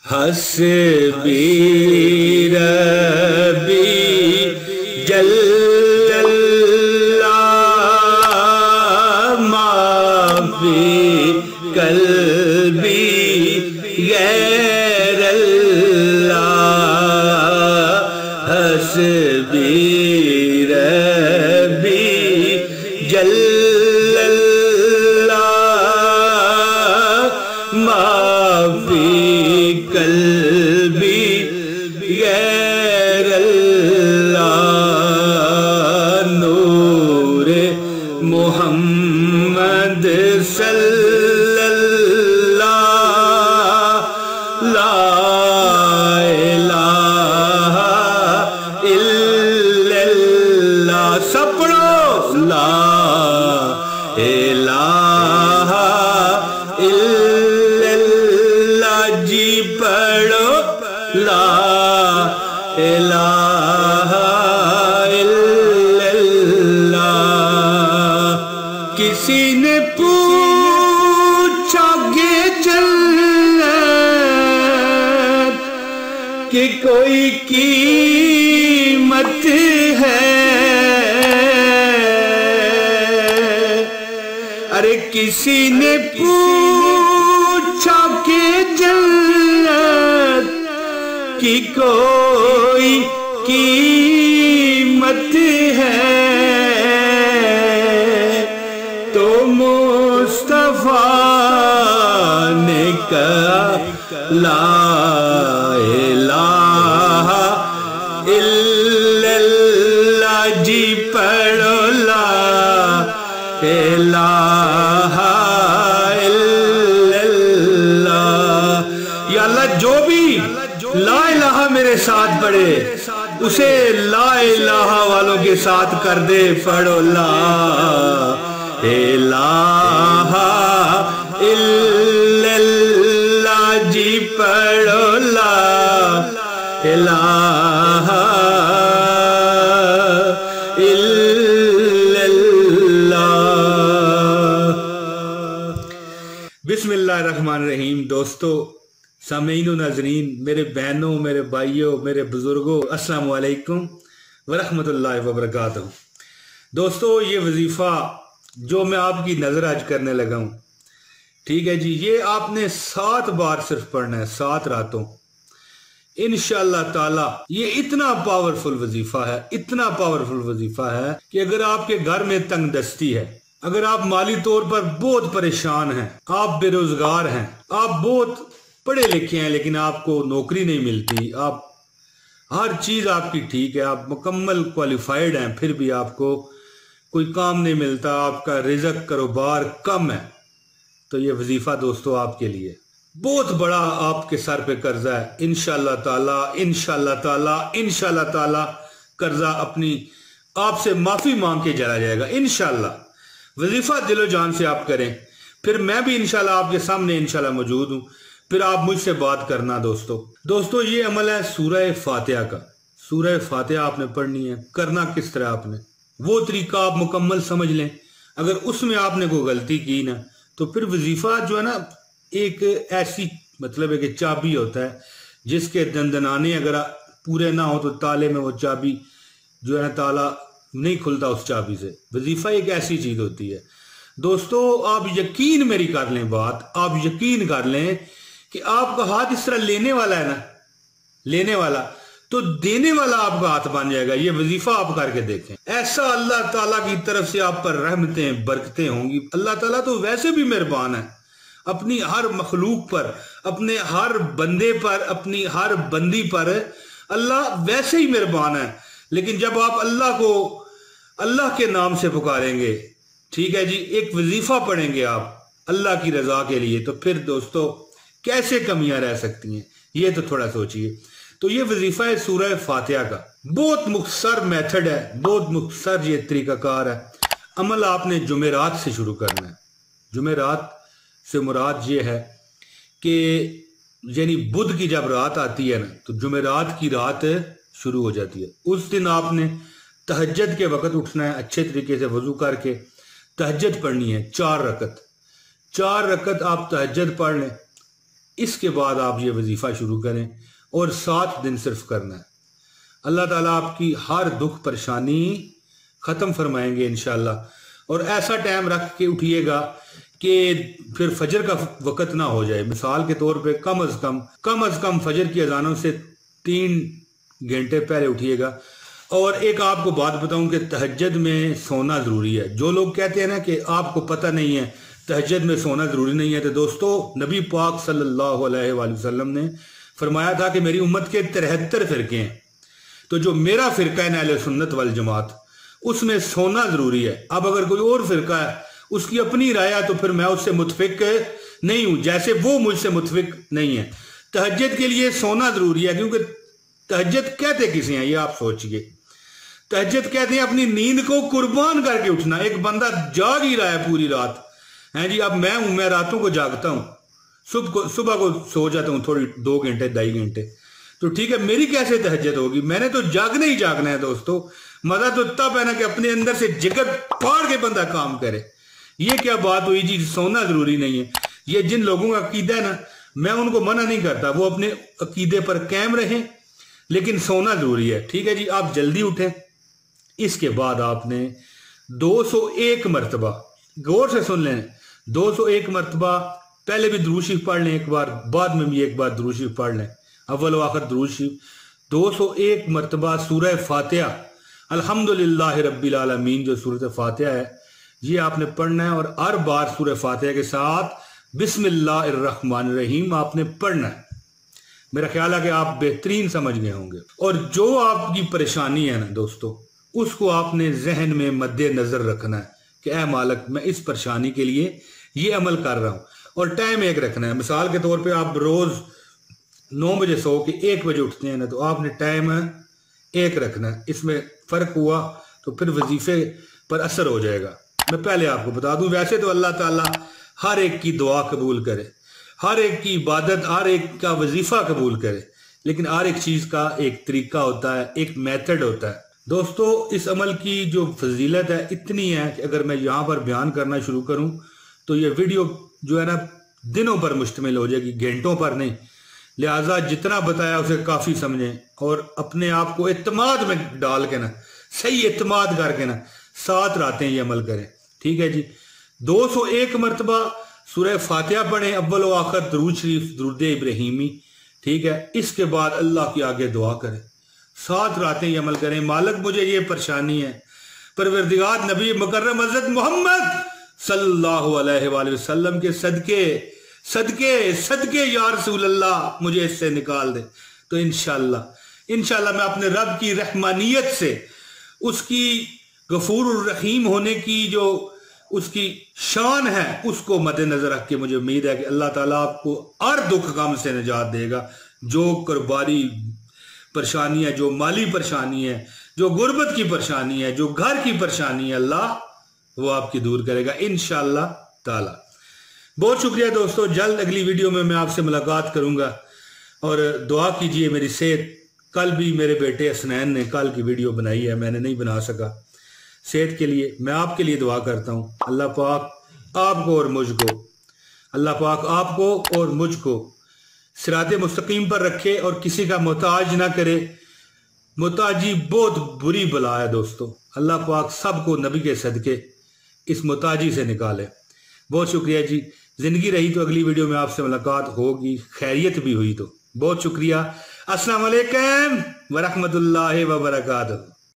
حسبی ربی جل اللہ ما فی قلبی غیر اللہ حسبی ربی جل اللہ ما فی قلبی غیر اللہ نور محمد صلی اللہ لا الہ الا اللہ سب پڑھو لا الہ الا اللہ جی پڑھو لا الہ الا اللہ کسی نے پوچھا گے جنت کہ کوئی قیمت ہے ارے کسی نے پوچھا کہ جنت کی کوئی قیمت ہے تو مصطفیٰ نے کہا لا الہ الا اللہ جی پڑھو لا الہ الا اللہ یا اللہ جو بھی لا الہ میرے ساتھ پڑھے اسے لا الہ والوں کے ساتھ کر دے پڑھو لا الہ الا اللہ جی پڑھو لا الہ الا اللہ بسم اللہ الرحمن الرحیم دوستو سامعین و ناظرین میرے بہنوں میرے بھائیوں میرے بزرگوں السلام علیکم ورحمۃ اللہ وبرکاتہ دوستو یہ وظیفہ جو میں آپ کی نظر آج کرنے لگا ہوں ٹھیک ہے جی یہ آپ نے 7 بار صرف پڑھنا ہے 7 راتوں انشاءاللہ تعالی یہ اتنا پاورفل وظیفہ ہے اتنا پاورفل وظیفہ ہے کہ اگر آپ کے گھر میں تنگ دستی ہے اگر آپ مالی طور پر بہت پریشان ہیں آپ بے روزگار ہیں آپ بہت پڑھے لکھے ہیں لیکن آپ کو نوکری نہیں ملتی آپ ہر چیز آپ کی ٹھیک ہے آپ مکمل کوالیفائیڈ ہیں پھر بھی آپ کو کوئی کام نہیں ملتا آپ کا رزق کاروبار کم ہے تو یہ وظیفہ دوستو آپ کے لیے بہت بڑا آپ کے سر پہ قرضہ ہے انشاءاللہ تعالی قرضہ اپنی آپ سے معافی مانگ کے چلا جائے گا انشاءاللہ وظیفہ دل و جان سے آپ کریں پھر میں بھی انشاءاللہ آپ کے سامنے انشاءاللہ موجود ہوں پھر آپ مجھ سے بات کرنا دوستو یہ عمل ہے سورہ فاتحہ کا سورہ فاتحہ آپ نے پڑھنی ہے کرنا کس طرح آپ نے وہ طریقہ آپ مکمل سمجھ لیں اگر اس میں آپ نے کوئی غلطی کی نا تو پھر وظیفہ جو ہے نا ایک ایسی مطلب ہے کہ چابی ہوتا ہے جس کے دندنانے اگر پورے نہ ہو تو تالے میں وہ چابی جو ہے تالا نہیں کھلتا اس چابی سے وظیفہ ایک ایسی چیز ہوتی ہے دوستو آپ یقین میری کر لیں بات آپ یقین کر لیں کہ آپ کا ہاتھ اس طرح لینے والا ہے نا لینے والا تو دینے والا آپ کا ہاتھ بن جائے گا یہ وظیفہ آپ کر کے دیکھیں ایسا اللہ تعالیٰ کی طرف سے آپ پر رحمتیں برکتیں ہوں گی اللہ تعالیٰ تو ویسے بھی مہربان ہے اپنی ہر مخلوق پر اپنے ہر بندے پر اپنی ہر بندی پر اللہ ویسے ہی مہربان ہے لیکن جب آپ اللہ کو اللہ کے نام سے پکاریں گے ٹھیک ہے جی ایک وظیفہ پڑھیں گے آپ اللہ کی رضا کے لیے تو پھر دوستو کیسے کمیاں رہ سکتی ہیں یہ تو تھوڑا سوچئے تو یہ وظیفہ ہے سورہ فاتحہ کا بہت مختصر میتھڈ ہے بہت مختصر یہ طریقہ کار ہے عمل آپ نے جمعرات سے شروع کرنا ہے جمعرات سے مراد یہ ہے کہ یعنی بدھ کی جب رات آتی ہے نا تو جمعرات کی رات شروع ہو جاتی ہے اس دن آپ نے تہجد کے وقت اٹھنا ہے اچھے طریقے سے وضو کر کے تہجد پڑھنی ہے 4 رکعت آپ تہجد پڑھ لیں اس کے بعد آپ یہ وظیفہ شروع کریں اور 7 دن صرف کرنا ہے. اللہ تعالیٰ آپ کی ہر دکھ پریشانی ختم فرمائیں گے انشاءاللہ. اور ایسا ٹائم رکھ کے اٹھیے گا کہ پھر فجر کا وقت نہ ہو جائے. مثال کے طور پہ کم از کم فجر کی اذانوں سے 3 گھنٹے پہلے اٹھیے گا. اور ایک آپ کو بات بتاؤں کہ تہجد میں سونا ضروری ہے. جو لوگ کہتے ہیں نا کہ آپ کو پتہ نہیں ہے تہجد میں سونا ضروری نہیں ہے، تو دوستو نبی پاک صلی اللہ علیہ وآلہ وسلم نے فرمایا تھا کہ میری امت کے 73 فرقے ہیں، تو جو میرا فرقہ ہے اہل سنت والجماعت، اس میں سونا ضروری ہے. اب اگر کوئی اور فرقہ ہے اس کی اپنی رائے ہے تو پھر میں اس سے متفق نہیں ہوں، جیسے وہ مجھ سے متفق نہیں ہے. تہجد کے لیے سونا ضروری ہے، کیونکہ تہجد کہتے کسی ہیں یہ آپ سوچئے. تہجد کہتے ہیں اپنی نیند کو قربان کر کے اٹھنا. ایک بندہ جاگ ہی رہا ہے پوری رات، ہیں جی اب میں راتوں کو جاگتا ہوں، صبح کو سو جاتا ہوں تھوڑی 2 گھنٹے 2.5 گھنٹے، تو ٹھیک ہے میری کیسے تہجد ہوگی؟ میں نے تو جاگنا ہی جاگنا ہے دوستو. مزہ تو تب ہے نا کہ اپنے اندر سے جگر پھاڑ کے بندہ کام کرے. یہ کیا بات ہوئی جی سونا ضروری نہیں ہے؟ یہ جن لوگوں کا عقیدہ ہے نا، میں ان کو منع نہیں کرتا، وہ اپنے عقیدے پر قائم رہیں، لیکن سونا ضروری ہے. ٹھیک ہے جی، آپ جلدی اٹھیں. اس کے بعد آپ نے 201 مرتبہ، غور سے سن لیں، 201 مرتبہ پہلے بھی درود شریف پڑھ لیں ایک بار، بعد میں بھی ایک بار درود شریف پڑھ لیں، اول و آخر درود شریف. 201 مرتبہ سورہ فاتحہ الحمدللہ رب العالمین جو سورۃ فاتحہ ہے یہ آپ نے پڑھنا ہے، اور ہر بار سورہ فاتحہ کے ساتھ بسم اللہ الرحمن الرحیم آپ نے پڑھنا ہے. میرا خیال ہے کہ آپ بہترین سمجھ گئے ہوں گے. اور جو آپ کی پریشانی ہے نا دوستو، اس کو آپ نے ذہن میں مد نظر رکھنا ہے کہ اے مالک میں اس پریشانی کے لیے یہ عمل کر رہا ہوں. اور ٹائم ایک رکھنا ہے. مثال کے طور پہ آپ روز 9 بجے سو کے 1 بجے اٹھتے ہیں نا، تو آپ نے ٹائم ایک رکھنا ہے. اس میں فرق ہوا تو پھر وظیفے پر اثر ہو جائے گا. میں پہلے آپ کو بتا دوں، ویسے تو اللہ تعالیٰ ہر ایک کی دعا قبول کرے، ہر ایک کی عبادت، ہر ایک کا وظیفہ قبول کرے، لیکن ہر ایک چیز کا ایک طریقہ ہوتا ہے، ایک میتھڈ ہوتا ہے. دوستو اس عمل کی جو فضیلت ہے اتنی ہے کہ اگر میں یہاں پر بیان کرنا شروع کروں تو یہ ویڈیو جو ہے نا دنوں پر مشتمل ہو جائے گی، گھنٹوں پر نہیں. لہٰذا جتنا بتایا اسے کافی سمجھیں، اور اپنے آپ کو اعتماد میں ڈال کے نا، صحیح اعتماد کر کے نا 7 راتیں یہ عمل کریں. ٹھیک ہے جی، 201 مرتبہ سورہ فاتحہ پڑھیں، اول و آخر درود شریف درود ابراہیمی. ٹھیک ہے، اس کے بعد اللہ کے آگے دعا کریں، 7 راتیں یہ عمل کریں. مالک مجھے یہ پریشانی ہے، پروردگار نبی مکرم حضرت محمد صلی اللہ علیہ وآلہ وسلم کے صدقے یا رسول اللہ مجھے اس سے نکال دے. تو انشاءاللہ میں اپنے رب کی رحمانیت سے، اس کی غفور الرحیم ہونے کی جو اس کی شان ہے، اس کو مد نظر رکھ کے مجھے امید ہے کہ اللہ تعالیٰ آپ کو ہر دکھ غم سے نجات دے گا. جو کاروباری پریشانی ہے، جو مالی پریشانی ہے، جو غربت کی پریشانی ہے، جو گھر کی پریشانی ہے، اللہ وہ آپ کی دور کرے گا انشاءاللہ تعالی. بہت شکریہ دوستو. جلد اگلی ویڈیو میں آپ سے ملاقات کروں گا، اور دعا کیجئے میری صحت. کل بھی میرے بیٹے حسنین نے کل کی ویڈیو بنائی ہے، میں نے نہیں بنا سکا. صحت کے لیے میں آپ کے لیے دعا کرتا ہوں. اللہ پاک آپ کو اور مجھ کو صراط مستقیم پر رکھے اور کسی کا محتاج نہ کرے. محتاجی بہت بری بلا ہے دوستو. اللہ پاک سب کو نبی کے صدقے اس محتاجی سے نکالے. بہت شکریہ جی. زندگی رہی تو اگلی ویڈیو میں آپ سے ملاقات ہوگی، خیریت بھی ہوئی تو. بہت شکریہ. السلام علیکم ورحمۃ اللہ وبرکاتہ.